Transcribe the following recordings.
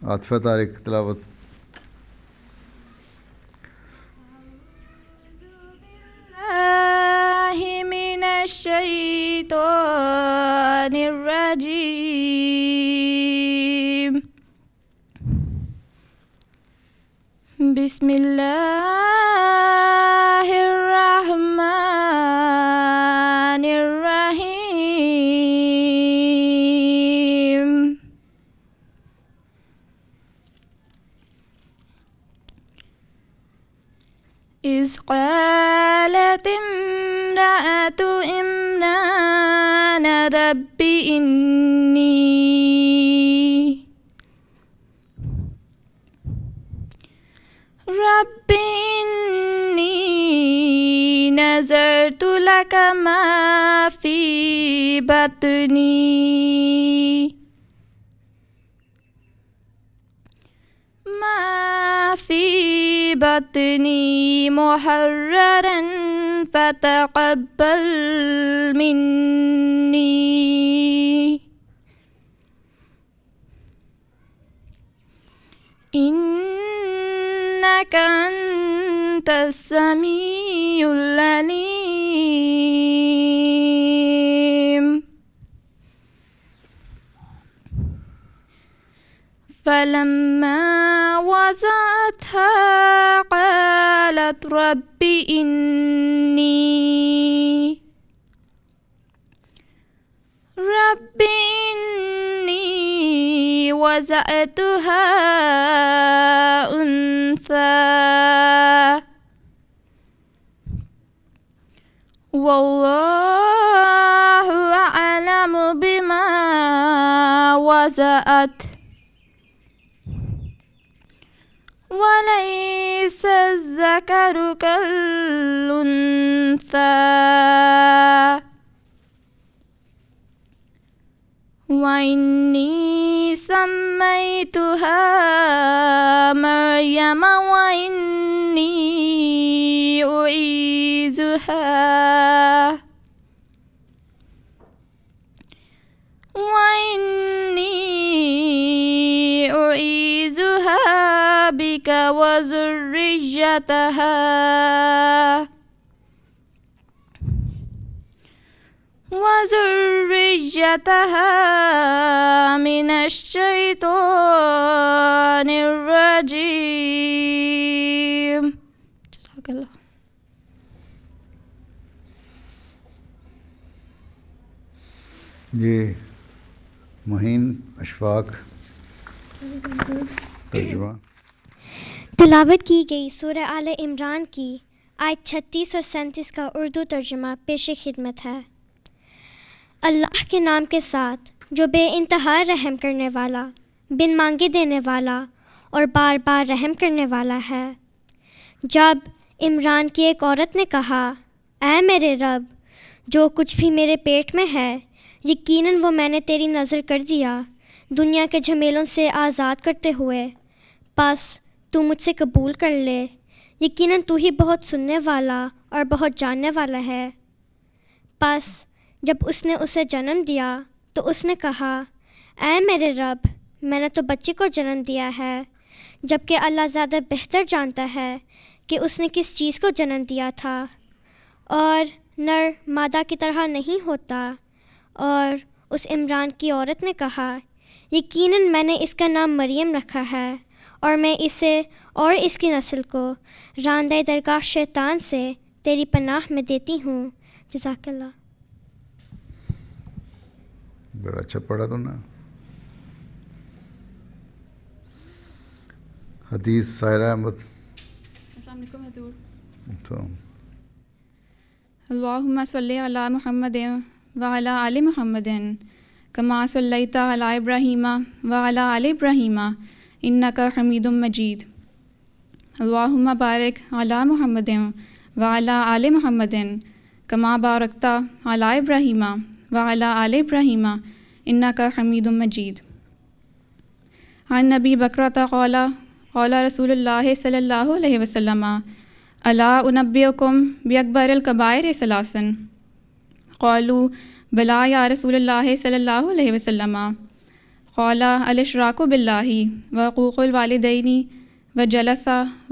عاطفہ طارق تلاوت. من الشیطان الرجیم. بسم اللہ الرحمن الرحیم. اذ قالت امرأة عمران رب إني نذرت لك ما في بطني محررا فتقبل مني إنك أنت السميع العليم. فلما وضعتها قالت رب إني وضعتها أنثى والله أعلم بما وضعت وليس الذكر كالأنثى وإني سميتها مريم وإني أعيذها بك وذريتها من الشيطان الرجيم. جزاک اللہ. یہ مہین اشفاق ترجمہ. تلاوت کی گئی سورہ آل عمران کی آیت 36 اور 37 کا اردو ترجمہ پیش خدمت ہے. اللہ کے نام کے ساتھ جو بے انتہا رحم کرنے والا، بن مانگے دینے والا اور بار بار رحم کرنے والا ہے. جب عمران کی ایک عورت نے کہا، اے میرے رب، جو کچھ بھی میرے پیٹ میں ہے یقیناً وہ میں نے تیری نظر کر دیا دنیا کے جھمیلوں سے آزاد کرتے ہوئے، پس تو مجھ سے قبول کر لے، یقیناً تو ہی بہت سننے والا اور بہت جاننے والا ہے. پس جب اس نے اسے جنم دیا تو اس نے کہا، اے میرے رب، میں نے تو بچی کو جنم دیا ہے، جبکہ اللہ زیادہ بہتر جانتا ہے کہ اس نے کس چیز کو جنم دیا تھا، اور نر مادہ کی طرح نہیں ہوتا. اور اس عمران کی عورت نے کہا، یقیناً میں نے اس کا نام مریم رکھا ہے، اور میں اسے اور اس کی نسل کو راندہ درگاہ شیطان سے تیری پناہ میں دیتی ہوں. جزاک اللہ. بڑا اچھا پڑھا تم نے. حدیث سائرہ احمد. السلام علیکم حضور. تو اللہم صلی علی محمد وعلی آل محمد کما صلیت علی ابراہیم وعلی آل ابراہیم انک حمید مجید. اللہم بارک علی محمد وعلی آل محمد کما بارکت علی ابراہیم وعلی آل ابراہیم انک حمید مجید. عن نبی بکرۃ قال قال رسول اللہ صلی اللہ علیہ وسلم الا انبئکم باکبر الکبائر ثلاثا قالوا بلا یا رسول اللہ صلی اللہ علیہ وسلم قال الاشراک باللہ وحقوق الوالدین وجلس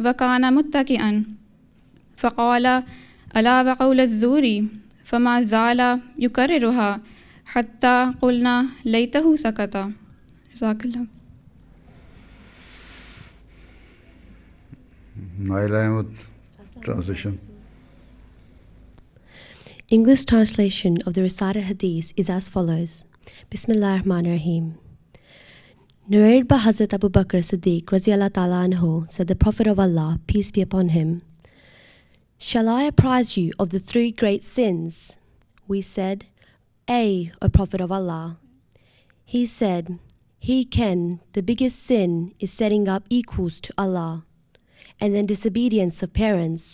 وکان متکئا فقال الا وقول الزور فما زال یکررها حتی قلنا لیتہ سکت. جزاک اللہ. Nail Ahmad translation. English translation of the recited hadith is as follows. Bismillah ar-Rahman ar-Rahim. Narrated by Hazrat Abu Bakr Siddiq Raziallahu Ta'ala anhu, said the Prophet of Allah, peace be upon him, "Shall I apprise you of the 3 great sins?" We said, "Ay, O Prophet of Allah." He said, "Hearken, the biggest sin is setting up equals to Allah, and then disobedience of parents,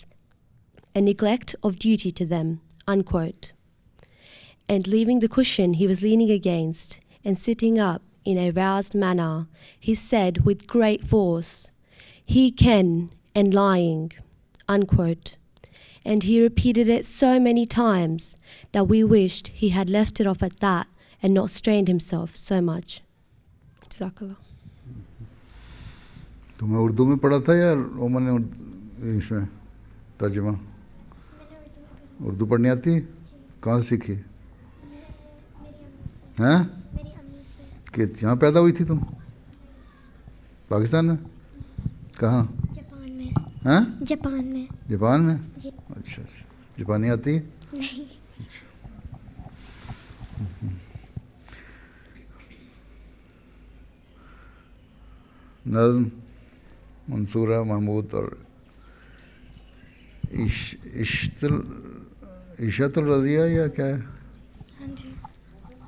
and neglect of duty to them," unquote. And leaving the cushion he was leaning against, and sitting up in a roused manner, he said with great force, "Hearken and lying," unquote. And he repeated it so many times that we wished he had left it off at that and not strained himself so much. Jazakallah. تمہیں اردو میں پڑھا تھا یا Roman English میں ترجمہ؟ اردو پڑھنی آتی؟ کہاں سے سیکھی؟ ہیں کہ یہاں پیدا ہوئی تھی تم پاکستان میں؟ کہاں؟ جاپان میں. ہاں جاپان میں. جاپان میں؟ جی. اچھا اچھا. جاپانی آتی؟ نہیں. نظم منصورہ محمود اور عشت الرضیہ یا کیا ہے؟ ہاں جی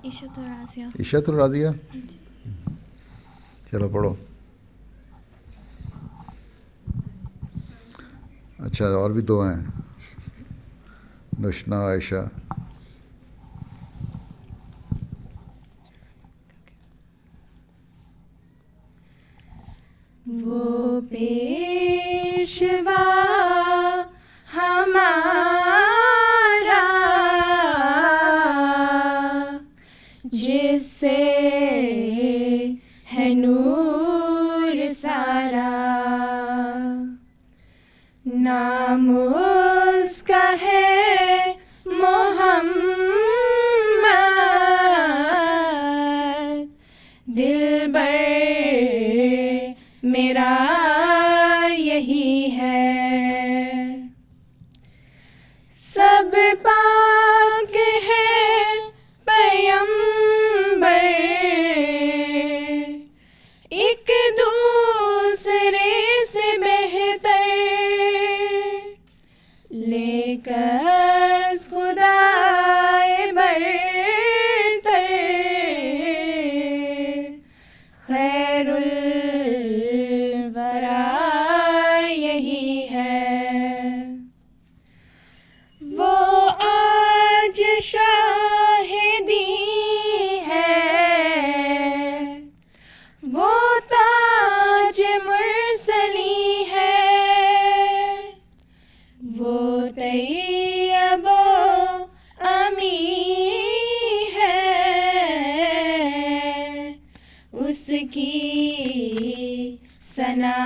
عشت الرازیہ. عشت الرضیہ. چلو پڑھو. اچھا اور بھی 2 ہیں نشنا عائشہ. وہ پیشوا ہمارا جس سے ہے نور سارا، نام اس کا ہے محمد، دلبر میرا یہی ہے. سب پاک ہے پیمبر، ایک دوسرے سے بہتر، لیکن خدا برتر، خیر یہی ہے. وہ آج شاہدی ہے، وہ تاج مرسلی ہے، وہ طیب و امی ہے، اس کی ثنا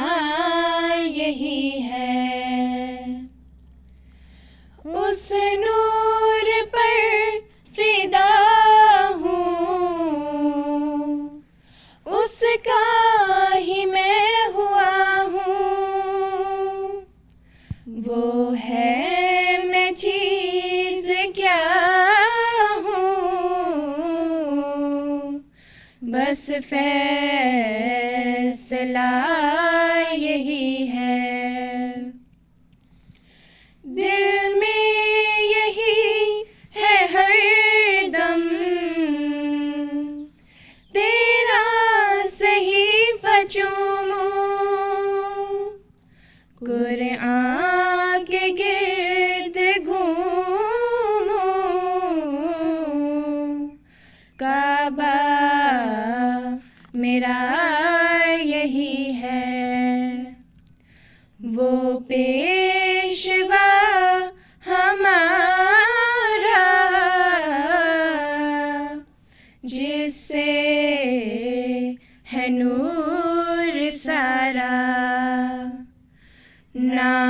یہی ہے. اس نور پر فدا ہوں، اس کا ہی میں ہوا ہوں. وہ ہے میں چیز کیا ہوں، بس فیصلہ یہی ہے. دل میں یہی ہے ہر دم، تیرا صحیفہ چوموں، قرآن کے گرد گھوموں، کعبہ میرا یہی ہے. وہ پیشوا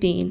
3।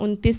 29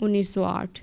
1908।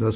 10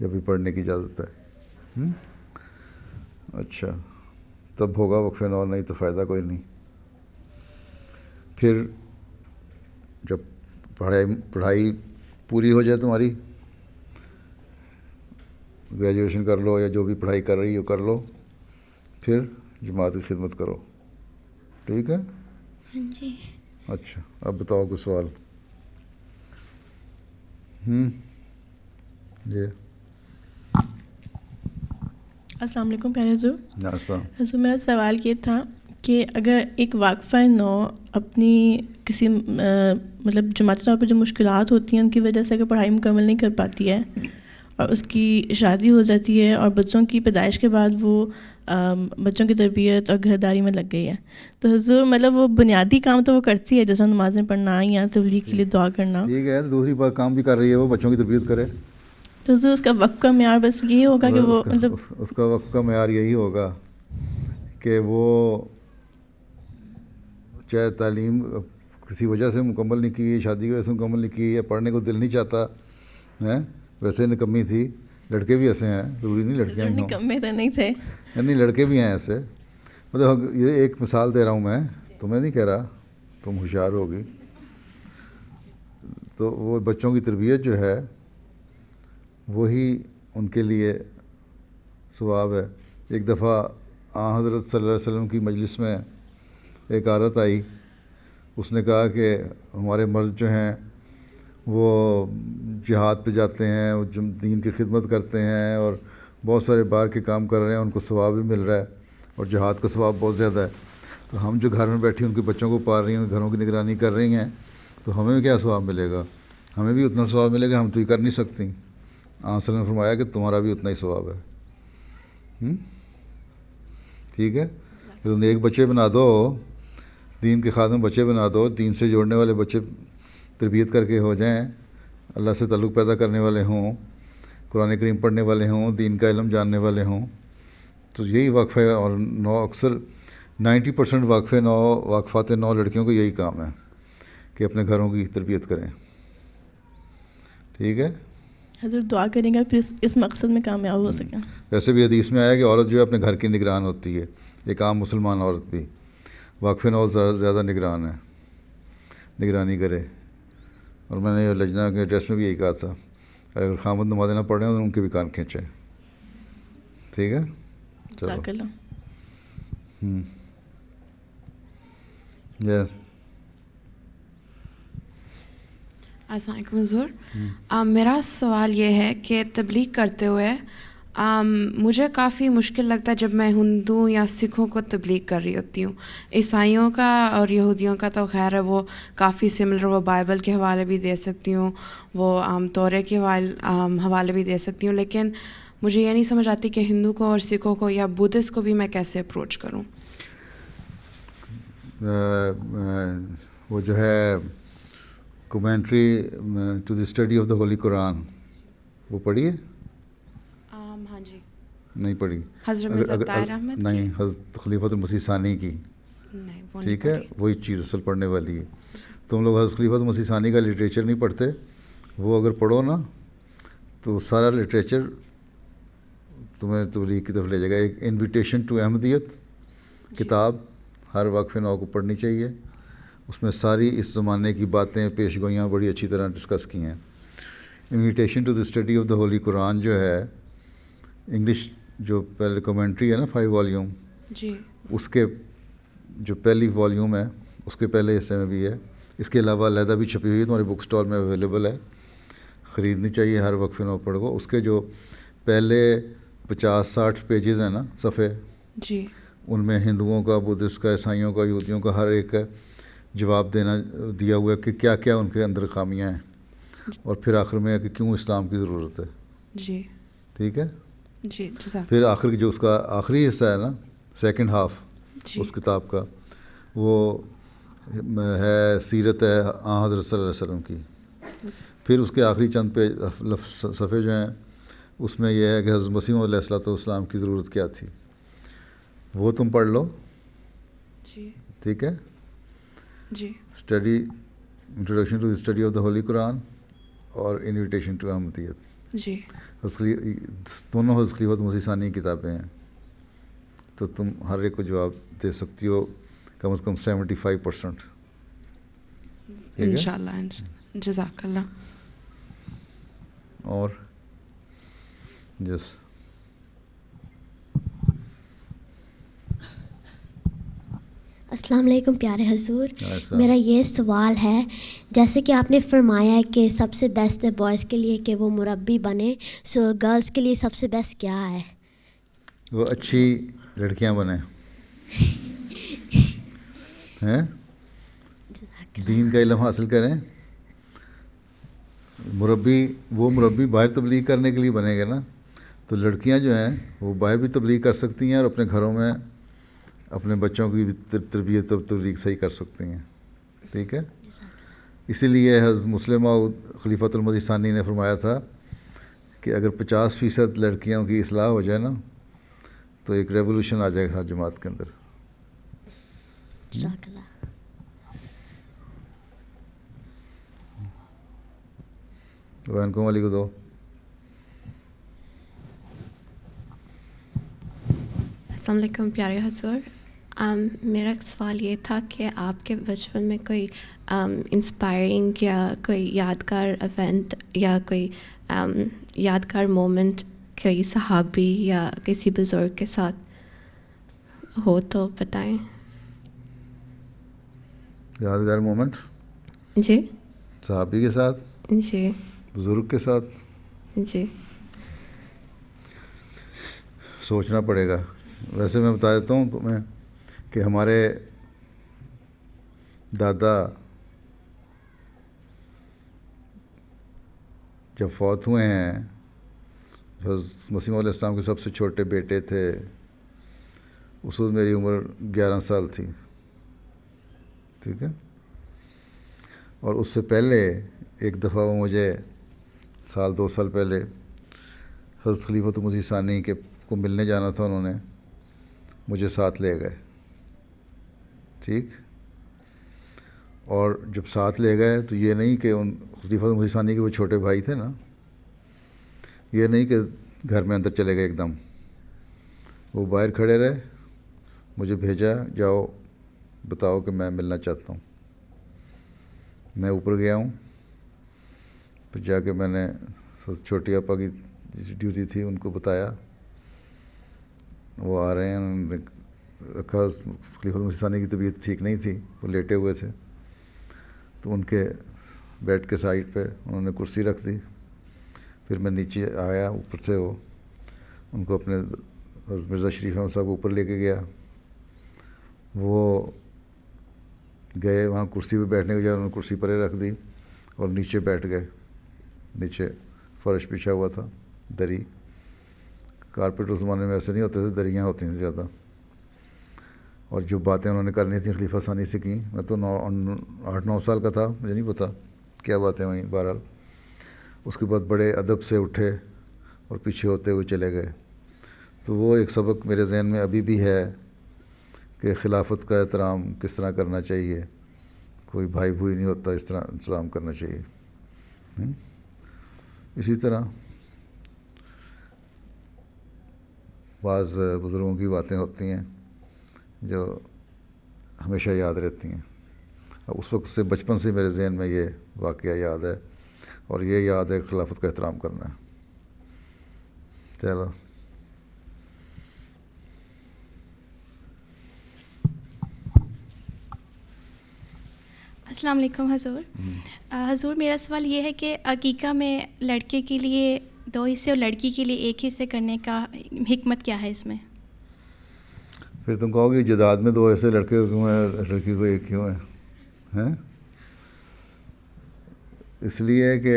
جب بھی پڑھنے کی اجازت ہے. اچھا تب ہوگا وقف نو، نہیں تو فائدہ کوئی نہیں. پھر جب پڑھائی پوری ہو جائے تمہاری، گریجویشن کر لو یا جو بھی پڑھائی کر رہی ہو کر لو، پھر جماعت کی خدمت کرو. ٹھیک ہے؟ جی. اچھا اب بتاؤ کوئی سوال. جی السلام علیکم پیارے حضور. السلام. حضور میرا سوال یہ تھا کہ اگر ایک واقفہ نو اپنی کسی مطلب جماعتی طور پہ جو مشکلات ہوتی ہیں ان کی وجہ سے اگر پڑھائی مکمل نہیں کر پاتی ہے اور اس کی شادی ہو جاتی ہے اور بچوں کی پیدائش کے بعد وہ بچوں کی تربیت اور گھرداری میں لگ گئی ہے، تو حضور مطلب وہ بنیادی کام تو وہ کرتی ہے جیسا نمازیں پڑھنا یا تبلیغ کے لیے دعا کرنا، ٹھیک ہے، دوسری بات کام بھی کر رہی ہے، وہ بچوں کی تربیت کرے. تو حضور اس کا وقت کا معیار بس یہ ہوگا کہ وہ مطلب اس کا وقت کا معیار یہی ہوگا کہ وہ چاہے تعلیم کسی وجہ سے مکمل نہیں کی ہے، شادی کی وجہ سے مکمل نہیں کی ہے، پڑھنے کو دل نہیں چاہتا ہے، ویسے نکمی تھی. لڑکے بھی ایسے ہیں، ضروری نہیں لڑکیاں ہی ہوں. نکمے تو نہیں تھے. نہیں لڑکے بھی ہیں ایسے. مطلب یہ ایک مثال دے رہا ہوں میں، تمہیں نہیں کہہ رہا، تم ہوشیار ہوگی. تو وہ بچوں کی تربیت جو ہے وہی ان کے لیے ثواب ہے. ایک دفعہ حضرت صلی اللہ علیہ وسلم کی مجلس میں ایک عورت آئی، اس نے کہا کہ ہمارے مرد جو ہیں وہ جہاد پہ جاتے ہیں، وہ دین کی خدمت کرتے ہیں اور بہت سارے باہر کے کام کر رہے ہیں، ان کو ثواب بھی مل رہا ہے اور جہاد کا ثواب بہت زیادہ ہے. تو ہم جو گھر میں بیٹھی ان کے بچوں کو پال رہی ہیں، گھروں کی نگرانی کر رہی ہیں، تو ہمیں کیا ثواب ملے گا؟ ہمیں بھی اتنا ثواب ملے گا، ہم تو یہ کر نہیں سکتی. صلی اللہ نے فرمایا کہ تمہارا بھی اتنا ہی ثواب ہے. ٹھیک ہے؟ پھر ایک بچے بنا دو، دین کے خادم بچے بنا دو، دین سے جوڑنے والے بچے تربیت کر کے ہو جائیں، اللہ سے تعلق پیدا کرنے والے ہوں، قرآن کریم پڑھنے والے ہوں، دین کا علم جاننے والے ہوں. تو یہی وقفہ ہے. اور نو اکثر 90% واقفات نو لڑکیوں کو یہی کام ہے کہ اپنے گھروں کی تربیت کریں. ٹھیک ہے؟ حضور دعا کریں گا پھر اس مقصد میں کامیاب ہو سکیں. ویسے بھی حدیث میں آیا کہ عورت جو ہے اپنے گھر کی نگران ہوتی ہے. ایک عام مسلمان عورت بھی واقف نو زیادہ نگران ہے، نگرانی کرے. اور میں نے لجنہ کے ایڈریس میں بھی یہی کہا تھا، اگر خامد نمازیں نہ پڑھ رہے ہیں تو ان کے بھی کان کھینچے. ٹھیک ہے؟ چلو. یس. السلام علیکم حضور. میرا سوال یہ ہے کہ تبلیغ کرتے ہوئے مجھے کافی مشکل لگتا ہے جب میں ہندو یا سکھوں کو تبلیغ کر رہی ہوتی ہوں. عیسائیوں کا اور یہودیوں کا تو خیر ہے، وہ کافی سملر، وہ بائبل کے حوالے بھی دے سکتی ہوں، وہ تورے کے حوالے بھی دے سکتی ہوں، لیکن مجھے یہ نہیں سمجھ آتی کہ ہندو کو اور سکھوں کو یا بدھسٹ کو بھی میں کیسے اپروچ کروں. وہ جو ہے commentary to the study of the holy Quran وہ پڑھی ہے؟ ہاں جی. نہیں پڑھی؟ حضرت مرزا طاہر احمد نہیں، حضرت خلیفۃ المسیح ثانی کی. نہیں وہ ٹھیک ہے، وہی چیز اصل پڑھنے والی ہے. تم لوگ حضرت خلیفۃ المسیح ثانی کا لٹریچر نہیں پڑھتے، وہ اگر پڑھو نا تو سارا لٹریچر تمہیں تبلیغ کی طرف لے جائے گا. ایک انویٹیشن ٹو احمدیت کتاب ہر وقف نو کو پڑھنی چاہیے. اس میں ساری اس زمانے کی باتیں، پیش گوئیاں بڑی اچھی طرح ڈسکس کی ہیں. Invitation to the study of the holy Quran جو ہے انگلش جو پہلے کومنٹری ہے نا 5 والیوم جی، اس کے جو پہلی والیوم ہے اس کے پہلے حصے میں بھی ہے. اس کے علاوہ علیحدہ بھی چھپی ہوئی ہے، تمہارے بک اسٹال میں اویلیبل ہے، خریدنی چاہیے. ہر وقف نو پڑھو. اس کے جو پہلے 50-60 پیجز ہیں نا، صفحے، جی، ان میں ہندوؤں کا، بدھسٹ کا، عیسائیوں کا، یہودیوں کا ہر ایک کا جواب دیا ہوا ہے کہ کیا کیا ان کے اندر خامیاں ہیں، اور پھر آخر میں ہے کہ کیوں اسلام کی ضرورت ہے. جی ٹھیک ہے. جی. پھر آخر کی جو اس کا آخری حصہ ہے نا، سیکنڈ ہاف اس کتاب کا، وہ ہے سیرت ہے حضرت صلی اللہ علیہ وسلم کی. پھر اس کے آخری چند صفحے جو ہیں اس میں یہ ہے کہ حضرت مسیح علیہ الصلوۃ والسلام کی ضرورت کیا تھی. وہ تم پڑھ لو. جی. ٹھیک ہے. جی. Study introduction to the study of the holy Quran اور انویٹیشن ٹو احمدیت. جی دونوں حضرت خلیفۃ مسیح ثانی کی کتابیں ہیں، تو تم ہر ایک کو جواب دے سکتی ہو کم از کم 75%. انشاءاللہ. جزاک اللہ. اور جس السلام علیکم پیارے حضور، میرا یہ سوال ہے، جیسے کہ آپ نے فرمایا ہے کہ سب سے بیسٹ ہے بوائز کے لیے کہ وہ مربی بنے، سو گرلز کے لیے سب سے بیسٹ کیا ہے؟ وہ اچھی لڑکیاں بنیں ہیں، دین کا علم حاصل کریں. وہ مربی باہر تبلیغ کرنے کے لیے بنے گا نا، تو لڑکیاں جو ہیں وہ باہر بھی تبلیغ کر سکتی ہیں اور اپنے گھروں میں اپنے بچوں کی بھی تربیت اور تبلیغ صحیح کر سکتی ہیں. ٹھیک ہے، اسی لیے حضرت مسلم موعود خلیفۃ المسیح ثانی نے فرمایا تھا کہ اگر 50% لڑکیوں کی اصلاح ہو جائے نا تو ایک ریولوشن آ جائے گا ہر جماعت کے اندر. وینکم علی کو دو. السلام علیکم پیارے حضور، میرا سوال یہ تھا کہ آپ کے بچپن میں کوئی انسپائرنگ یا کوئی یادگار ایونٹ یا کوئی یادگار مومنٹ کوئی صحابی یا کسی بزرگ کے ساتھ ہو تو بتائیں. یادگار مومنٹ؟ جی. صحابی کے ساتھ؟ جی. بزرگ کے ساتھ؟ جی. سوچنا پڑے گا. ویسے میں بتا دیتا ہوں تمہیں کہ ہمارے دادا جب فوت ہوئے ہیں، حضرت مسیح علیہ السلام کے سب سے چھوٹے بیٹے تھے، اس وقت میری عمر 11 سال تھی. ٹھیک ہے، اور اس سے پہلے ایک دفعہ وہ مجھے 2 سال پہلے حضرت خلیفۃ مسیح ثانی کے کو ملنے جانا تھا، انہوں نے مجھے ساتھ لے گئے. ٹھیک، اور جب ساتھ لے گئے تو یہ نہیں کہ ان خلیفۃ مسیح ثانی کے وہ چھوٹے بھائی تھے نا، یہ نہیں کہ گھر میں اندر چلے گئے ایک دم. وہ باہر کھڑے رہے، مجھے بھیجا، جاؤ بتاؤ کہ میں ملنا چاہتا ہوں. میں اوپر گیا ہوں، پھر جا کے میں نے چھوٹی آپا کی ڈیوٹی تھی ان کو بتایا. وہ آ رہے ہیں، انہوں نے رکھا. خلیفۃ مسیح ثانی کی طبیعت ٹھیک نہیں تھی، وہ لیٹے ہوئے تھے، تو ان کے بیڈ کے سائڈ پہ انہوں نے کرسی رکھ دی. پھر میں نیچے آیا، اوپر سے وہ ان کو اپنے مرزا شریف احمد صاحب کو اوپر لے کے گیا. وہ گئے وہاں کرسی پہ بیٹھنے کے بجائے انہوں نے کرسی پرے رکھ دی اور نیچے بیٹھ گئے. نیچے فرش بچھا ہوا تھا، دری. کارپیٹ اس زمانے میں ایسے نہیں ہوتے تھے، دریاں ہوتی تھیں زیادہ. اور جو باتیں انہوں نے کرنی تھیں خلیفہ ثانی سے کی. میں تو 8-9 سال کا تھا، مجھے نہیں پتا کیا باتیں ہوئیں. بہرحال اس کے بعد بڑے ادب سے اٹھے اور پیچھے ہوتے ہوئے چلے گئے. تو وہ ایک سبق میرے ذہن میں ابھی بھی ہے کہ خلافت کا احترام کس طرح کرنا چاہیے. کوئی بھائی بھوئی نہیں ہوتا، اس طرح انتظام کرنا چاہیے. اسی طرح بعض بزرگوں کی باتیں ہوتی ہیں جو ہمیشہ یاد رہتی ہیں. اس وقت سے بچپن سے میرے ذہن میں یہ واقعہ یاد ہے، اور یہ یاد ہے خلافت کا احترام کرنا ہے. چلو. السلام علیکم حضور. حضور میرا سوال یہ ہے کہ عقیقہ میں لڑکے کے لیے 2 حصے اور لڑکی کے لیے 1 حصے کرنے کا حکمت کیا ہے اس میں؟ پھر تم کہو گے جداد میں 2 حصے لڑکے کو کیوں ہیں، لڑکی کو 1 کیوں ہے؟ اس لیے کہ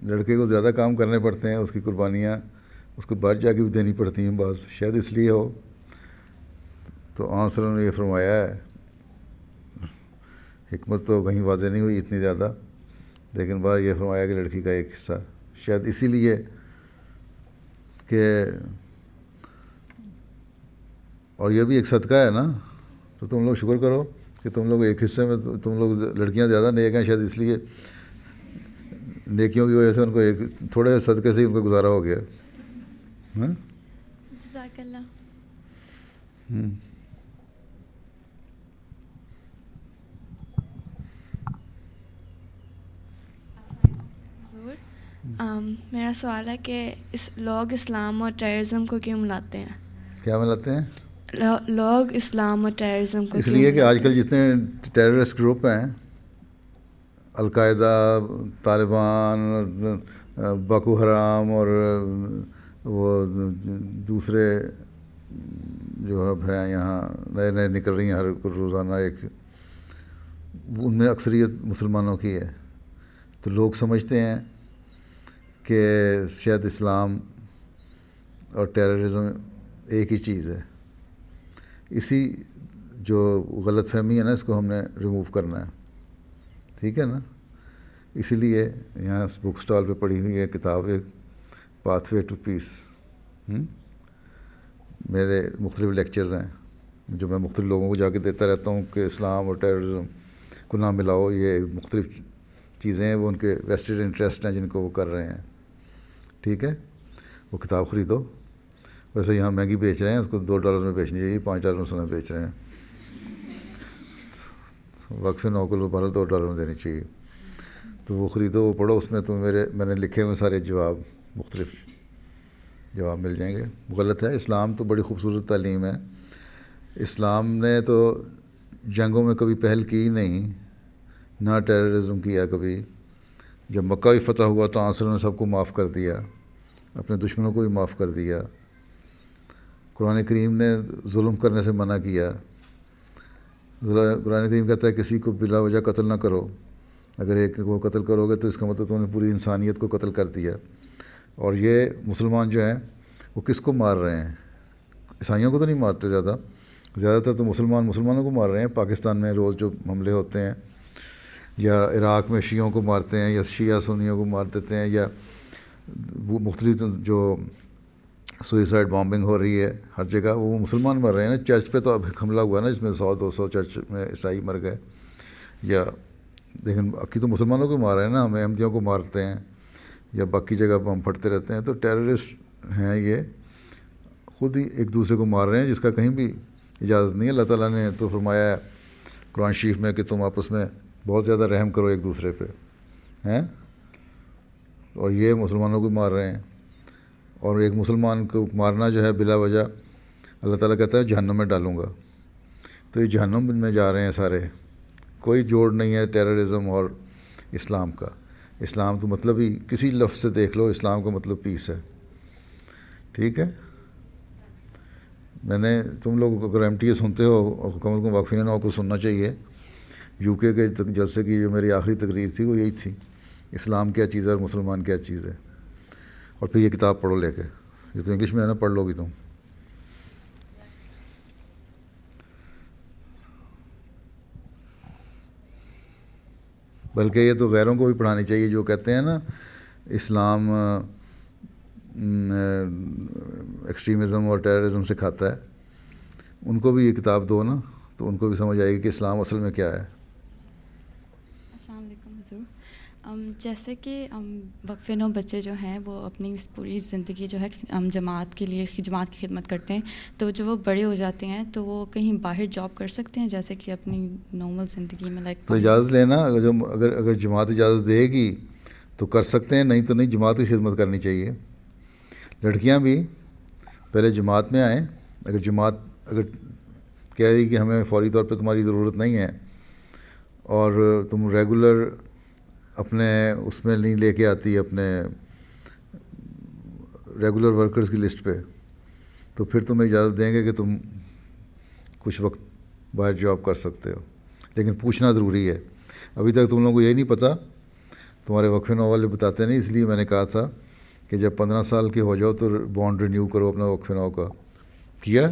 لڑکے کو زیادہ کام کرنے پڑتے ہیں، اس کی قربانیاں اس کو باہر جا کے بھی دینی پڑتی ہیں بعض. شاید اس لیے ہو. تو آن صلی اللہ علیہ وسلم نے یہ فرمایا ہے. حکمت تو کہیں واضح نہیں ہوئی اتنی زیادہ، لیکن بار یہ فرمایا کہ لڑکی کا 1 حصہ. شاید اسی لیے کہ اور یہ بھی ایک صدقہ ہے نا، تو تم لوگ شکر کرو کہ تم لوگ 1 حصے میں تم لوگ لڑکیاں زیادہ نیک ہیں. شاید اس لیے نیکیوں کی وجہ سے ان کو ایک تھوڑے صدقے سے ہی ان کا گزارا ہو گیا. ہاں جزاک اللہ. میرا سوال ہے کہ لوگ اسلام اور ٹیررزم کو کیوں ملاتے ہیں؟ کیا ملاتے ہیں؟ لوگ اسلام اور ٹیررزم کو اس لیے کہ آج کل جتنے ٹیررسٹ گروپ ہیں، القاعدہ، طالبان، باکو حرام اور وہ دوسرے جو اب ہیں یہاں نئے نئے نکل رہی ہیں ہر روزانہ ایک، ان میں اکثریت مسلمانوں کی ہے. تو لوگ سمجھتے ہیں کہ شاید اسلام اور ٹیررزم ایک ہی چیز ہے. اسی جو غلط فہمی ہے نا، اس کو ہم نے ریموو کرنا ہے. ٹھیک ہے نا؟ اسی لیے یہاں بک سٹال پہ پڑھی ہوئی ہے کتاب ایک، پاتھ وے ٹو پیس. میرے مختلف لیکچرز ہیں جو میں مختلف لوگوں کو جا کے دیتا رہتا ہوں کہ اسلام اور ٹیررزم کو نہ ملاؤ، یہ مختلف چیزیں ہیں، وہ ان کے ویسٹڈ انٹرسٹ ہیں جن کو وہ کر رہے ہیں. ٹھیک ہے، وہ کتاب خریدو. ویسے یہاں مہنگی بیچ رہے ہیں، اس کو $2 میں بیچنی چاہیے، $5 میں بیچ رہے ہیں. وقف نوکل بہرحال $2 میں دینی چاہیے. تو وہ خریدو، وہ پڑھو. اس میں تو میں نے لکھے ہوئے سارے جواب، مختلف جواب مل جائیں گے. غلط ہے. اسلام تو بڑی خوبصورت تعلیم ہے. اسلام نے تو جنگوں میں کبھی پہل کی نہیں، نہ ٹیررزم کیا کبھی. جب مکہ بھی فتح ہوا تو آنصر نے سب کو معاف کر دیا، اپنے دشمنوں کو بھی معاف کر دیا. قرآن کریم نے ظلم کرنے سے منع کیا. قرآن کریم کہتا ہے کسی کو بلا وجہ قتل نہ کرو. اگر ایک کو قتل کرو گے تو اس کا مطلب تم نے پوری انسانیت کو قتل کر دیا. اور یہ مسلمان جو ہیں وہ کس کو مار رہے ہیں؟ عیسائیوں کو تو نہیں مارتے، زیادہ تر تو مسلمانوں کو مار رہے ہیں. پاکستان میں روز جو حملے ہوتے ہیں، یا عراق میں شیعوں کو مارتے ہیں، یا شیعہ سنیوں کو مار دیتے ہیں، یا مختلف جو سوئسائڈ بامبنگ ہو رہی ہے ہر جگہ، وہ مسلمان مر رہے ہیں نا. چرچ پہ تو اب حملہ ہوا نا، جس میں 100-200 چرچ میں عیسائی مر گئے. یا لیکن باقی تو مسلمانوں کو مار رہے ہیں نا. ہم احمدیوں کو مارتے ہیں یا باقی جگہ پہ ہم پھٹتے رہتے ہیں. تو ٹیررسٹ ہیں یہ، خود ہی ایک دوسرے کو مار رہے ہیں، جس کا کہیں بھی اجازت نہیں ہے. اللہ تعالیٰ نے تو فرمایا ہے قرآن شریف میں کہ تم آپس میں بہت زیادہ رحم کرو ایک دوسرے پہ ہیں، اور یہ مسلمانوں کو مار رہے ہیں. اور ایک مسلمان کو مارنا جو ہے بلا وجہ، اللہ تعالیٰ کہتا ہے جہنم میں ڈالوں گا. تو یہ جہنم میں جا رہے ہیں سارے. کوئی جوڑ نہیں ہے ٹیررزم اور اسلام کا. اسلام تو مطلب ہی کسی لفظ سے دیکھ لو، اسلام کا مطلب پیس ہے. ٹھیک ہے. میں نے تم لوگ اگر MTA سنتے ہو، حکومت کو واقفین کو سننا چاہیے. UK کے جلسے کی جو میری آخری تقریر تھی وہ یہی تھی، اسلام کیا چیز ہے اور مسلمان کیا چیز ہے. اور پھر یہ کتاب پڑھو لے کے، یہ تو انگلش میں ہے نا، پڑھ لو گی تم. بلکہ یہ تو غیروں کو بھی پڑھانی چاہیے جو کہتے ہیں نا اسلام ایکسٹریمزم اور ٹیررزم سکھاتا ہے. ان کو بھی یہ کتاب دو نا، تو ان کو بھی سمجھ آئے گی کہ اسلام اصل میں کیا ہے. السلام علیکم حضور. جیسے کہ وقف نو بچے جو ہیں وہ اپنی پوری زندگی جو ہے جماعت کی خدمت کرتے ہیں، تو جب وہ بڑے ہو جاتے ہیں تو وہ کہیں باہر جاب کر سکتے ہیں، جیسے کہ اپنی نارمل زندگی میں تو اجازت لینا. اگر جماعت اجازت دے گی تو کر سکتے ہیں، نہیں تو نہیں. جماعت کی خدمت کرنی چاہیے. لڑکیاں بھی پہلے جماعت میں آئیں. اگر جماعت کہہ رہی کہ ہمیں فوری طور پہ تمہاری ضرورت نہیں ہے، اور تم ریگولر اپنے اس میں نہیں لے کے آتی اپنے ریگولر ورکرز کی لسٹ پہ، تو پھر تمہیں اجازت دیں گے کہ تم کچھ وقت باہر جاب کر سکتے ہو. لیکن پوچھنا ضروری ہے. ابھی تک تم لوگوں کو یہی نہیں پتہ، تمہارے وقف نو والے بتاتے نہیں. اس لیے میں نے کہا تھا کہ جب 15 سال کے ہو جاؤ تو بانڈ رینیو کرو اپنا وقف نو کا. کیا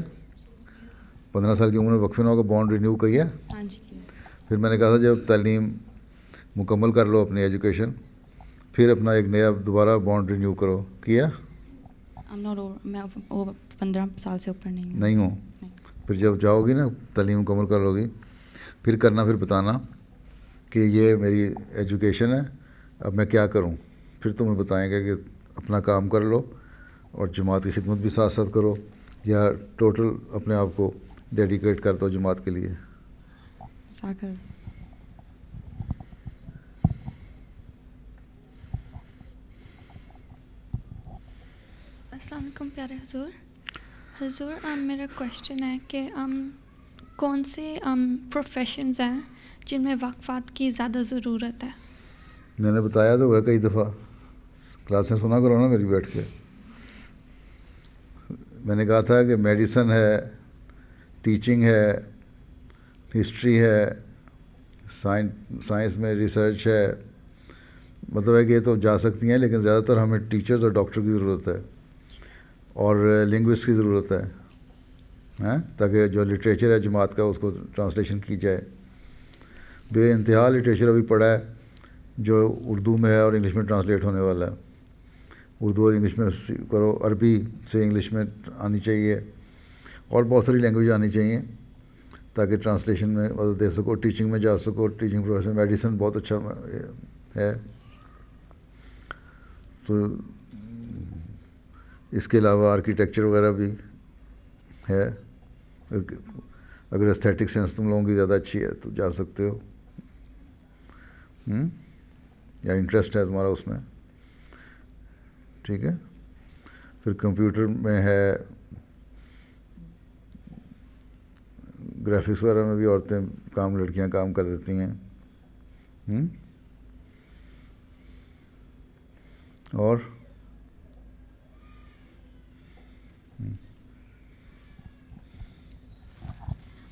15 سال کی عمر میں وقف نو کا بانڈ رینیو کیا؟ ہاں جی. پھر میں نے کہا تھا جب تعلیم مکمل کر لو اپنی ایجوکیشن، پھر اپنا ایک نیا دوبارہ بانڈ رینیو کرو. کیا؟ میں 15 سال سے اوپر نہیں ہوں. پھر جب جاؤ گی نا تعلیم مکمل کر لو گی، پھر کرنا، پھر بتانا کہ یہ میری ایجوکیشن ہے، اب میں کیا کروں. پھر تمہیں بتائیں گے کہ اپنا کام کر لو اور جماعت کی خدمت بھی ساتھ ساتھ کرو, یا ٹوٹل اپنے آپ کو ڈیڈیکیٹ کر دو جماعت کے لیے. السلام علیکم پیارے حضور. حضور میرا کویشچن ہے کہ کون سے پروفیشنز ہیں جن میں وقفات کی زیادہ ضرورت ہے؟ میں نے بتایا تو ہے کئی دفعہ, کلاسیں سنا کرو نا میری بیٹھ کے. میں نے کہا تھا کہ میڈیسن ہے, ٹیچنگ ہے, ہسٹری ہے, سائنس میں ریسرچ ہے. مطلب ہے کہ یہ تو جا سکتی ہیں, لیکن زیادہ تر ہمیں ٹیچرز اور ڈاکٹر کی ضرورت ہے, اور لنگوسٹ کی ضرورت ہے, تاکہ جو لٹریچر ہے جماعت کا اس کو ٹرانسلیشن کی جائے. بے انتہا لٹریچر ابھی پڑھا ہے جو اردو میں ہے اور انگلش میں ٹرانسلیٹ ہونے والا ہے. اردو اور انگلش میں کرو, عربی سے انگلش میں آنی چاہیے, اور بہت ساری لینگویج آنی چاہیے تاکہ ٹرانسلیشن میں مدد دے سکو, ٹیچنگ میں جا سکو. ٹیچنگ پروفیشن, میڈیسن بہت اچھا ہے. تو اس کے علاوہ آرکیٹیکچر وغیرہ بھی ہے. اگر استھیٹک سینس تم لوگوں کی زیادہ اچھی ہے تو جا سکتے ہو, یا انٹرسٹ ہے تمہارا اس میں. ٹھیک ہے. پھر کمپیوٹر میں ہے, گرافکس وغیرہ میں بھی عورتیں کام, لڑکیاں کام کر دیتی ہیں. اور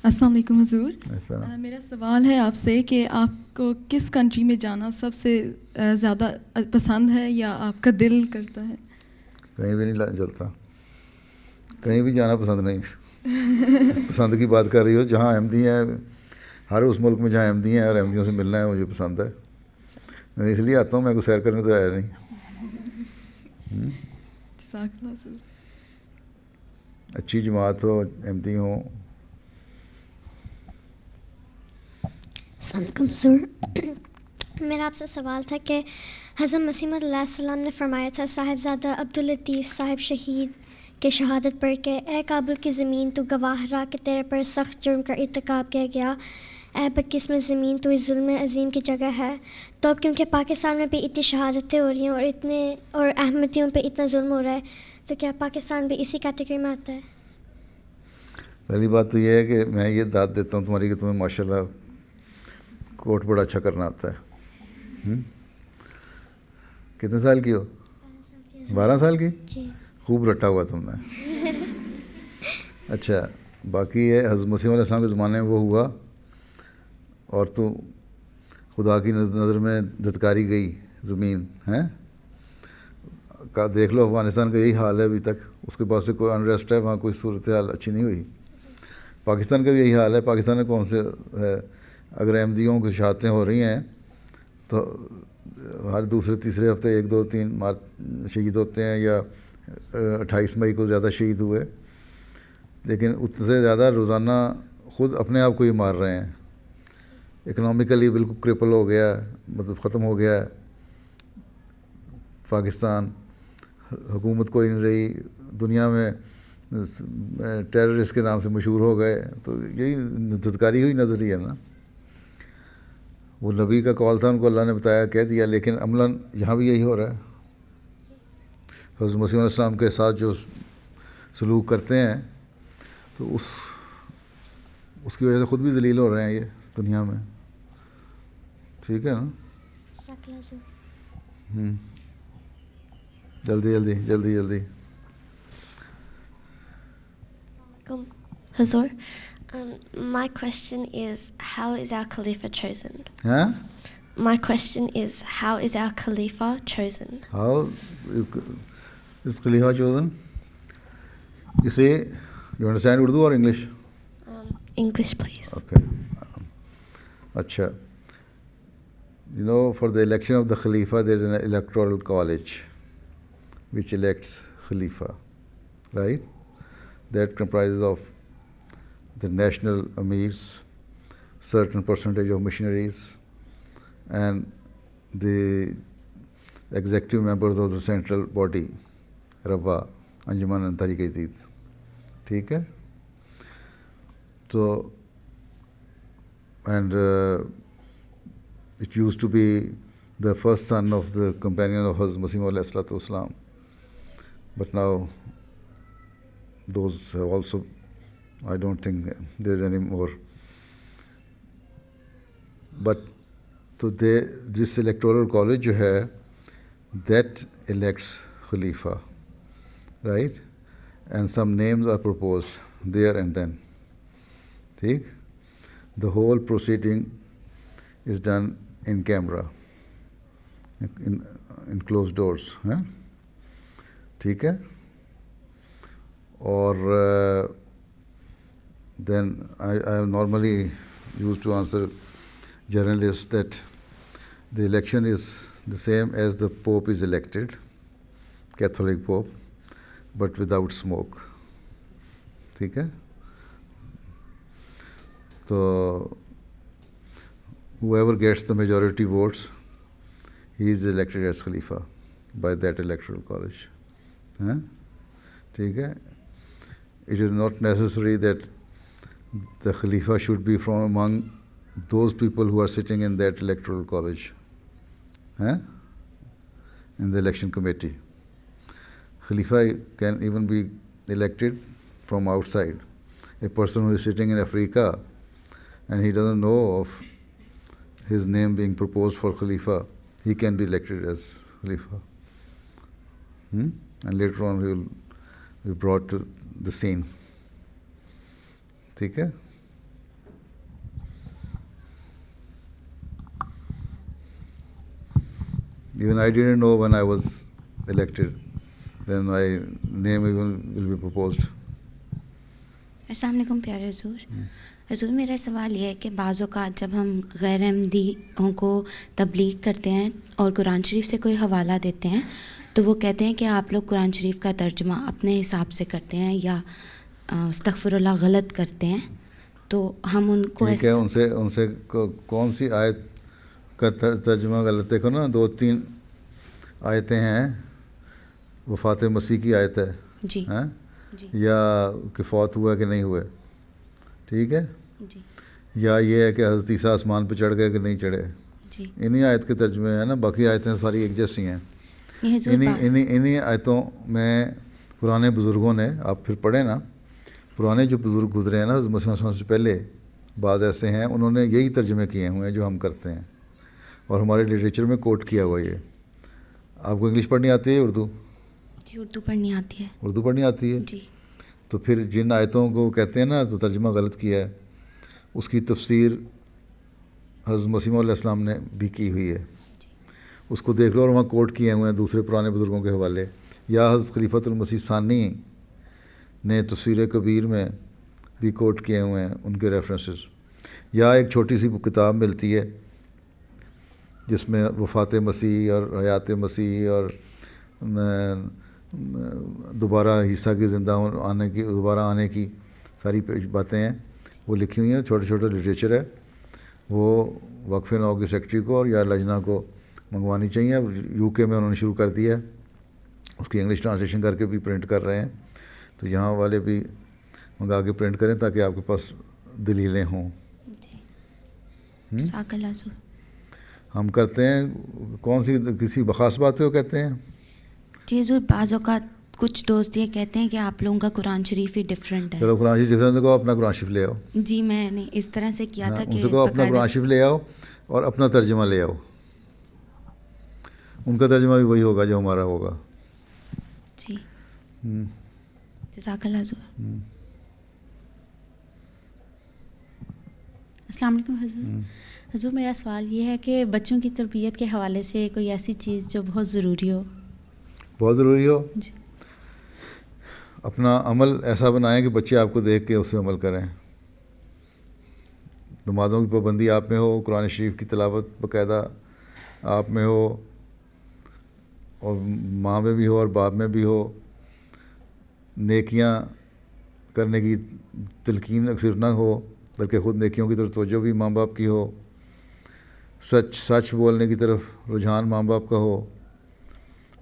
السلام علیکم حضور. میرا سوال ہے آپ سے کہ آپ کو کس کنٹری میں جانا سب سے زیادہ پسند ہے یا آپ کا دل کرتا ہے؟ کہیں بھی نہیں چلتا, کہیں بھی جانا پسند نہیں. پسند کی بات کر رہی ہو, جہاں احمدی ہیں, ہر اس ملک میں جہاں احمدی ہیں اور احمدیوں سے ملنا ہے مجھے پسند ہے. میں اس لیے آتا ہوں, میں کو سیر کرنے تو آیا نہیں. اچھی جماعت ہو, احمدی ہوں. السلام علیکم سر. میرا آپ سے سوال تھا کہ حضرت مسیح موعود علیہ السلام نے فرمایا تھا صاحبزادہ عبداللطیف صاحب شہید کے شہادت پڑھ کے, اے کابل کی زمین تو گواہ رہا کہ تیرے پر سخت جرم کا ارتکاب کیا گیا, اے بدقسمت زمین تو اس ظلم عظیم کی جگہ ہے. تو اب کیونکہ پاکستان میں بھی اتنی شہادتیں ہو رہی ہیں اور احمدیوں پہ اتنا ظلم ہو رہا ہے, تو کیا پاکستان بھی اسی کیٹیگری میں آتا ہے؟ پہلی بات تو یہ ہے کہ میں یہ داد دیتا ہوں تمہاری کہ تمہیں ماشاء اللہ کوٹ بڑا اچھا کرنا آتا ہے. کتنے سال کی ہو؟ 12 سال کی. خوب رٹا ہوا تم نے. اچھا, باقی ہے حضرت مسیح علیہ السلام کے زمانے میں وہ ہوا, اور تو خدا کی نظر میں دھتکاری گئی زمین ہیں. دیکھ لو افغانستان کا یہی حال ہے ابھی تک, اس کے بعد سے کوئی انریسٹ ہے وہاں, کوئی صورتحال اچھی نہیں ہوئی. پاکستان کا بھی یہی حال ہے. پاکستان میں کون سے ہے, اگر احمدیوں کی شہادتیں ہو رہی ہیں تو ہر دوسرے تیسرے ہفتے 1 2 3 شہید ہوتے ہیں, یا 28 مئی کو زیادہ شہید ہوئے, لیکن اتنے سے زیادہ روزانہ خود اپنے آپ کو ہی مار رہے ہیں. اکنامکلی بالکل کرپل ہو گیا, مطلب ختم ہو گیا ہے پاکستان. حکومت کوئی نہیں رہی, دنیا میں ٹیررسٹ کے نام سے مشہور ہو گئے. تو یہی دھتکاری ہوئی نظر ہی ہے نا. وہ نبی کا قول تھا, ان کو اللہ نے بتایا, کہہ دیا, لیکن عملاً یہاں بھی یہی ہو رہا ہے. حضرت مسیح علیہ السلام کے ساتھ جو سلوک کرتے ہیں تو اس کی وجہ سے خود بھی ذلیل ہو رہے ہیں یہ دنیا میں. ٹھیک ہے نا. جلدی جلدی جلدی جلدی. Hazur, my question is, how is our Khalifa chosen? Huh? My question is, how is our Khalifa chosen? How is Khalifa chosen? You say, you understand Urdu or English? English, please. Okay. Acha. You know, for the election of the Khalifa, there is an electoral college which elects Khalifa, right? That comprises of the national amirs, certain percentage of missionaries, and the executive members of the central body روا انجمن تحریک جدید. ٹھیک ہے. تو and it used to be the first son of the companion of Hazrat Masih Maud alayhi salatu wasalam, but now those have also, I don't think there is any more. But so this electoral college jo hai, that elects Khalifa, right? And some names are proposed there and then. Theek? The whole proceeding is done in camera, in closed doors. ٹھیک ہے. اور then I normally used to answer journalists that the election is the same as the Pope is elected, Catholic Pope, but without smoke. ٹھیک ہے. تو whoever gets the majority votes, he is elected as Khalifa by that electoral college. ٹھیک ہے. It is not necessary that the Khalifa should be from among those people who are sitting in that electoral college, in the election committee. Khalifa can even be elected from outside. A person who is sitting in Africa and he doesn't know of his name being proposed for Khalifa, he can be elected as Khalifa. And later on he will be brought to the scene. ٹھیک ہے. Even I didn't know when I was elected, then my name even will be proposed. السلام علیکم پیارے حضور. حضور میرا سوال یہ ہے کہ بعض اوقات جب ہم غیر احمدیوں کو تبلیغ کرتے ہیں اور قرآن شریف سے کوئی حوالہ دیتے ہیں تو وہ کہتے ہیں کہ آپ لوگ قرآن شریف کا ترجمہ اپنے حساب سے کرتے ہیں یا استغفر اللہ غلط کرتے ہیں, تو ہم ان کو ان سے کون سی آیت کا ترجمہ غلط؟ دیکھو نا, 2-3 آیتیں ہیں. وفات مسیح کی آیت ہے جی, یا کہ فوت ہوا کہ نہیں ہوئے. ٹھیک ہے. یا یہ ہے کہ حضرت عیسیٰ آسمان پہ چڑھ گئے کہ نہیں چڑھے. انہی آیت کے ترجمے ہیں نا, باقی آیتیں ساری ایک جیسی ہیں. انہی آیتوں میں پرانے بزرگوں نے, آپ پھر پڑھیں نا, پرانے جو بزرگ گزرے ہیں نا حضرت مسیح علیہ سے پہلے, بعض ایسے ہیں انہوں نے یہی ترجمے کیے ہوئے ہیں جو ہم کرتے ہیں, اور ہمارے لٹریچر میں کوٹ کیا ہوا یہ. آپ کو انگلش پڑھنی آتی ہے اردو؟ جی اردو پڑھنی آتی ہے. اردو پڑھنی آتی ہے جی. تو پھر جن آیتوں کو کہتے ہیں نا تو ترجمہ غلط کیا ہے, اس کی تفسیر حضرت مسیح علیہ السلام نے بھی کی ہوئی ہے. اس کو دیکھ لو, اور وہاں کوٹ کیے ہوئے ہیں دوسرے پرانے بزرگوں کے حوالے. یا حضرت خلیفۃ المسیح ثانی نے تفسیر کبیر میں بھی کوٹ کیے ہوئے ہیں ان کے ریفرنسز. یا ایک چھوٹی سی کتاب ملتی ہے جس میں وفات مسیح اور حیات مسیح اور دوبارہ عیسیٰ کی زندہ آنے کی, دوبارہ آنے کی ساری باتیں ہیں, وہ لکھی ہوئی ہیں. چھوٹے چھوٹے لٹریچر ہے, وہ وقف نو کے سیکٹری کو اور یا لجنہ کو منگوانی چاہیے. UK میں انہوں نے شروع کر دیا ہے, اس کی انگلش ٹرانسلیشن کر کے بھی پرنٹ کر رہے ہیں. تو یہاں والے بھی منگا کے پرنٹ کریں تاکہ آپ کے پاس دلیلیں ہوں. ہم کرتے ہیں کون سی کسی بخاص بات کو کہتے ہیں. جی حضور, بعض اوقات کچھ دوست یہ کہتے ہیں کہ آپ لوگوں کا قرآن شریف ہی ڈفرینٹ ہے. چلو قرآن شریف ڈفرینٹ ہے, اپنا قرآن شریف لے آؤ. جی میں نے اس طرح سے کیا تھا کہ اپنا قرآن شریف لے آؤ اور اپنا ترجمہ لے آؤ. ان کا ترجمہ بھی وہی ہوگا جو ہمارا ہوگا. جی جزاک اللہ حضور. السلام علیکم حضور. حضور میرا سوال یہ ہے کہ بچوں کی تربیت کے حوالے سے کوئی ایسی چیز جو بہت ضروری ہو. بہت ضروری ہو جی. اپنا عمل ایسا بنائیں کہ بچے آپ کو دیکھ کے اس پہ عمل کریں. نمازوں کی پابندی آپ میں ہو, قرآن شریف کی تلاوت باقاعدہ آپ میں ہو, اور ماں میں بھی ہو اور باپ میں بھی ہو. نیکیاں کرنے کی تلقین صرف نہ ہو بلکہ خود نیکیوں کی طرف توجہ بھی ماں باپ کی ہو. سچ بولنے کی طرف رجحان ماں باپ کا ہو.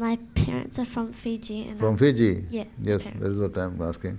My parents are from Fiji. And From Fiji? Yeah. Yes, that is what I am asking.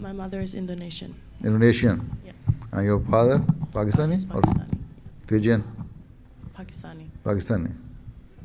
My mother is Indonesian. Indonesian. Yeah. And your father Pakistani or Fijian? Pakistani. Pakistani.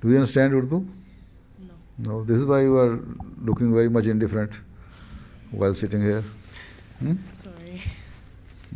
Do you understand Urdu? No. No. This is why you are looking very much indifferent while sitting here. Sorry.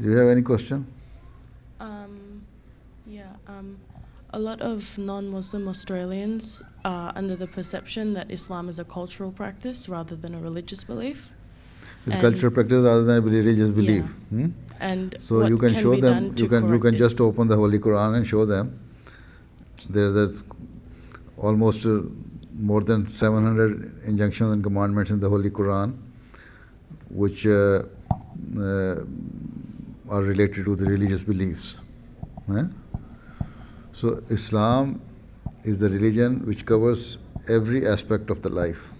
Do you have any question? A lot of non-Muslim Australians are under the perception that Islam is a cultural practice rather than a religious belief. It's cultural practice rather than a religious belief. Yeah. And so what you can show be them. done to You can correct just this? open the Holy Quran and show them. There's almost more than 700 injunctions and commandments in the Holy Quran, which are related to the religious beliefs. So Islam is the religion which covers every aspect of the life,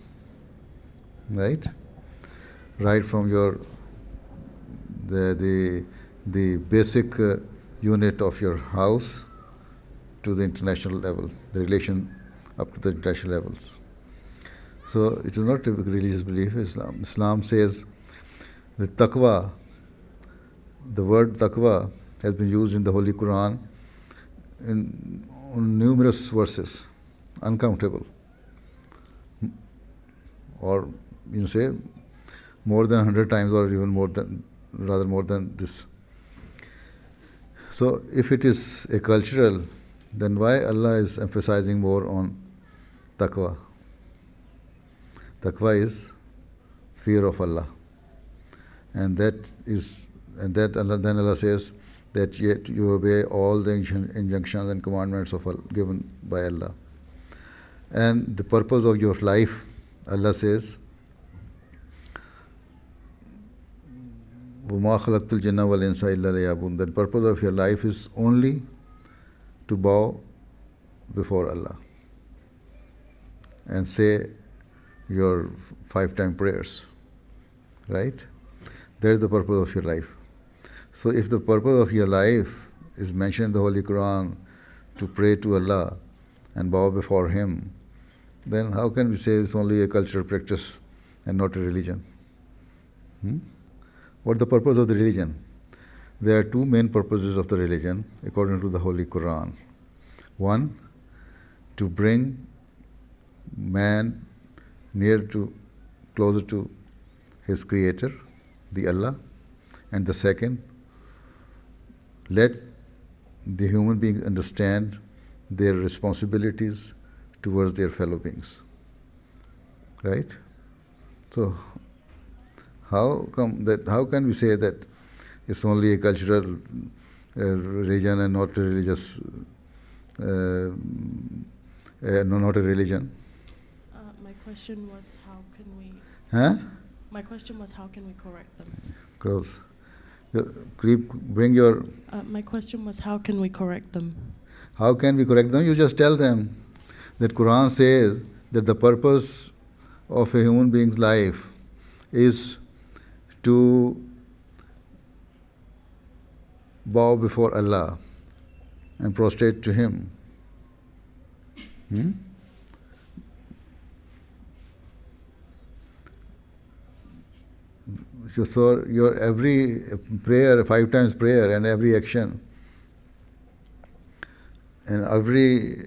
right? Right from your the basic unit of your house to the international level, the relation up to the international levels. So it is not a religious belief. Islam says the taqwa, the word taqwa has been used in the Holy Quran in numerous verses, uncountable, or you say more than 100 times, or even more than this. So if it is a cultural, then why Allah is emphasizing more on taqwa? Taqwa is fear of Allah, and then Allah says that yet you obey all the injunctions and commandments of Allah, given by Allah. And the purpose of your life, Allah says, وَمَا خَلَقْتُ الْجِنَّ وَالْإِنسَ إِلَّا لِيَعْبُدُونِ. The purpose of your life is only to bow before Allah and say your 5-time prayers, right? That is the purpose of your life. So if the purpose of your life is mentioned in the Holy Quran to pray to Allah and bow before Him, then how can we say it's only a cultural practice and not a religion? What's the purpose of the religion? There are two main purposes of the religion according to the Holy Quran. One, to bring man closer to his Creator, the Allah, and the second, let the human beings understand their responsibilities towards their fellow beings. Right? So how can we say that it's only a cultural religion and not a religious not a religion? My question was how can we My question was how can we correct them? Close. Bring your My question was how can we correct them? How can we correct them? You just tell them that Quran says that the purpose of a human being's life is to bow before Allah and prostrate to Him. So your every prayer, 5 times prayer, and every action, and every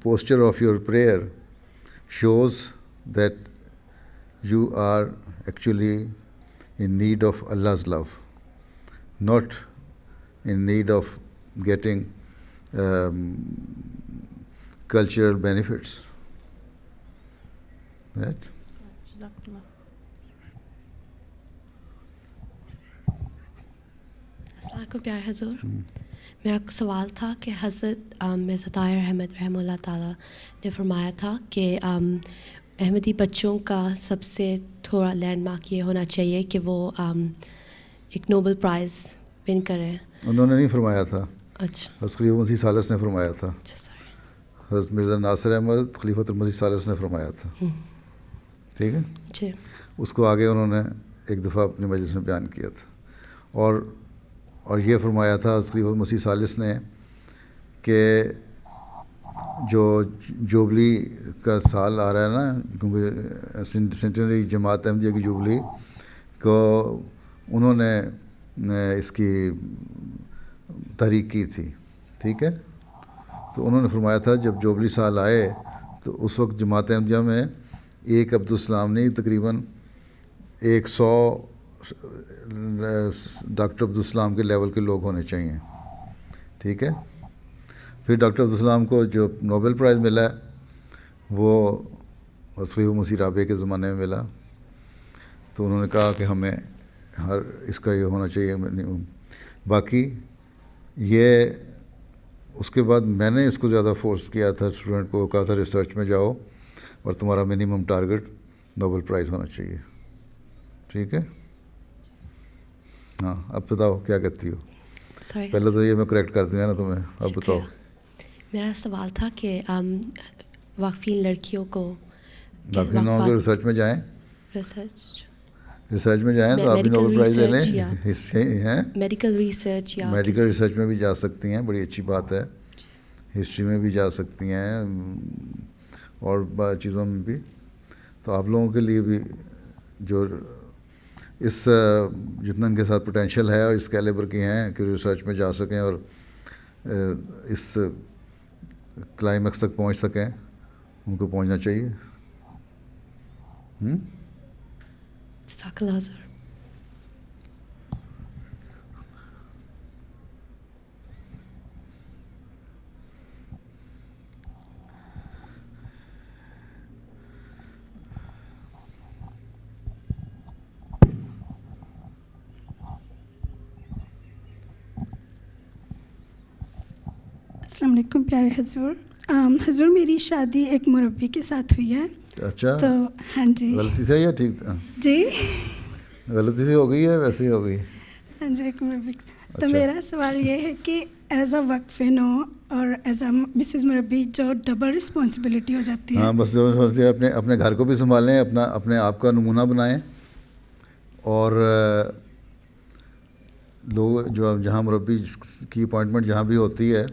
posture of your prayer shows that you are actually in need of Allah's love, not in need of getting cultural benefits. Right? السلام علیکم پیارے حضور. میرا سوال تھا کہ حضرت مرزا طاہر احمد رحمہ اللہ تعالیٰ نے فرمایا تھا کہ احمدی بچوں کا سب سے تھوڑا لینڈ مارک یہ ہونا چاہیے کہ وہ ایک نوبل پرائز ون کریں. انہوں نے نہیں فرمایا تھا. اچھا. حضرت خلیفۃ المسیح ثالث نے فرمایا تھا. حضرت مرزا ناصر احمد خلیفۃ المسیح ثالث نے فرمایا تھا. ٹھیک ہے جی. اس کو آگے انہوں نے ایک دفعہ اپنی مجلس میں بیان کیا تھا اور یہ فرمایا تھا حضرت خلیفۃ المسیح ثالث نے کہ جو جوبلی کا سال آ رہا ہے نا, کیونکہ سینٹنری جماعت احمدیہ کی جوبلی کو انہوں نے اس کی تحریک کی تھی. ٹھیک ہے. تو انہوں نے فرمایا تھا جب جوبلی سال آئے تو اس وقت جماعت احمدیہ میں ایک عبدالسلام نہیں تقریباً 100 ڈاکٹر عبدالسلام کے لیول کے لوگ ہونے چاہیے. ٹھیک ہے. پھر ڈاکٹر عبدالسلام کو جو نوبل پرائز ملا ہے وہ خلیفہ مسیح رابع کے زمانے میں ملا. تو انہوں نے کہا کہ ہمیں ہر اس کا یہ ہونا چاہیے. باقی یہ اس کے بعد میں نے اس کو زیادہ فورس کیا تھا, اسٹوڈنٹ کو کہا تھا ریسرچ میں جاؤ اور تمہارا منیمم ٹارگٹ نوبل پرائز ہونا چاہیے. ٹھیک ہے. ہاں اب بتاؤ کیا کہتی ہو. پہلے تو یہ میں کریکٹ کر دوں گا نا تمہیں. اب بتاؤ. میرا سوال تھا کہ واقفین لڑکیوں کو ریسرچ میں جائیں, ریسرچ میں جائیں تو آپ بھی نوبل پرائز لے لیں. میڈیکل ریسرچ یا میڈیکل ریسرچ میں بھی جا سکتی ہیں, بڑی اچھی بات ہے. ہسٹری میں بھی جا سکتی ہیں اور چیزوں میں بھی. تو آپ لوگوں کے لیے بھی جو اس جتنا ان کے ساتھ پوٹینشیل ہے اور اس کیلیبر کی ہیں کہ ریسرچ میں جا سکیں اور اس کلائمیکس تک پہنچ سکیں, ان کو پہنچنا چاہیے. جزاک اللہ حضور. السلام علیکم پیارے حضور. حضور میری شادی ایک مربی کے ساتھ ہوئی ہے. اچھا. تو ہاں جی. غلطی سے یا ٹھیک جی غلطی سے ہو گئی ہے ویسے ہی ہو گئی. ہاں جی ایک مربی. تو میرا سوال یہ ہے کہ ایز اے وقف نو اور ایز اے مسز مربی جو ڈبل رسپانسبلٹی ہو جاتی ہے. ہاں بس اپنے گھر کو بھی سنبھالیں, اپنے آپ کا نمونہ بنائیں اور لوگ جو جہاں مربی کی اپوائنٹمنٹ جہاں بھی ہوتی ہے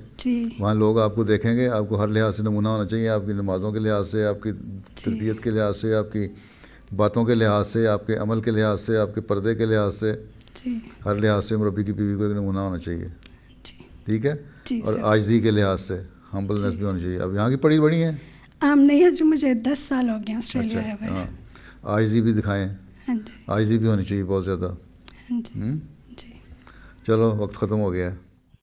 وہاں لوگ آپ کو دیکھیں گے. آپ کو ہر لحاظ سے نمونہ ہونا چاہیے, آپ کی نمازوں کے لحاظ سے, آپ کی تربیت کے لحاظ سے, آپ کی باتوں کے لحاظ سے, آپ کے عمل کے لحاظ سے, آپ کے پردے کے لحاظ سے, ہر لحاظ سے مربی کی بیوی کو ایک نمونہ ہونا چاہیے. ٹھیک ہے. اور عاجزی کے لحاظ سے ہمبلنس بھی ہونی چاہیے. اب یہاں کی پڑھی بڑھی ہیں. نہیں حضور مجھے 10 سال ہو گئے آسٹریلیا آئے ہوئے. ہاں عاجزی بھی دکھائیں. عاجزی بھی ہونی چاہیے بہت زیادہ. چلو وقت ختم ہو گیا ہے.